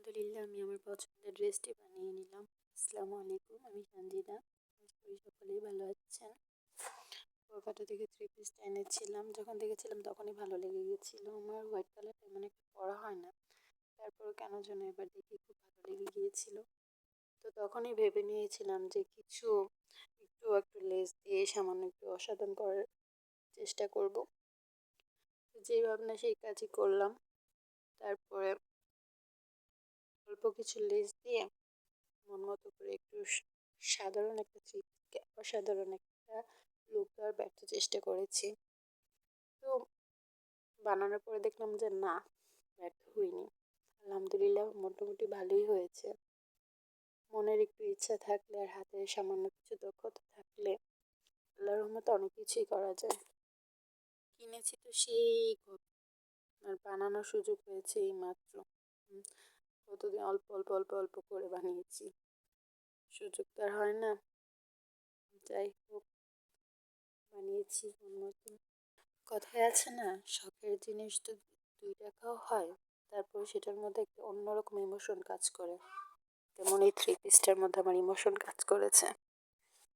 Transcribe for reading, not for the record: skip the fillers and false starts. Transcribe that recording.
আলহামদুলিল্লাহ আমি আমার পছন্দের ড্রেসটি বানিয়ে নিলাম। আসসালামু আলাইকুম, আমি সঞ্জিদা। আশা করি সকলেই ভালো আছেন। কলকাতা থেকে থ্রি পিসটা এনেছিলাম, যখন দেখেছিলাম তখনই ভালো লেগে গিয়েছিলো। আমার হোয়াইট কালারটা তেমন একটা পরা হয় না, তারপর কেন যেন এবার দেখে খুব ভালো লেগে গিয়েছিলো। তো তখনই ভেবে নিয়েছিলাম যে একটু লেস দিয়ে সামান্য একটু অসাধারণ করার চেষ্টা করব। যেই ভাবনা সেই কাজই করলাম। তারপরে অল্প কিছু লেস দিয়ে মন মতো করে একটু সাধারণ একটা থ্রি পিসকে অসাধারণ একটা লুক দেওয়ার ব্যর্থ চেষ্টা করেছি। তো বানানোর পরে দেখলাম যে না, ব্যর্থ হইনি। আলহামদুলিল্লাহ মোটামুটি ভালোই হয়েছে। মনের একটু ইচ্ছা থাকলে আর হাতের সামান্য কিছু দক্ষতা থাকলে আল্লাহর রহমতে অনেক কিছুই করা যায়। কিনেছি তো সেই আর বানানোর সুযোগ হয়েছে এই মাত্র। কতদিন অল্প অল্প অল্প অল্প করে বানিয়েছি, সুযোগ তো আর হয় না। যাই হোক, বানিয়েছি মন মতো। কথায় আছে না, শখের জিনিস তো 2 টাকাও হয়, তারপর সেটার মধ্যে একটা অন্যরকম ইমোশন কাজ করে। তেমন এই থ্রি পিসটার মধ্যে আমার ইমোশন কাজ করেছে।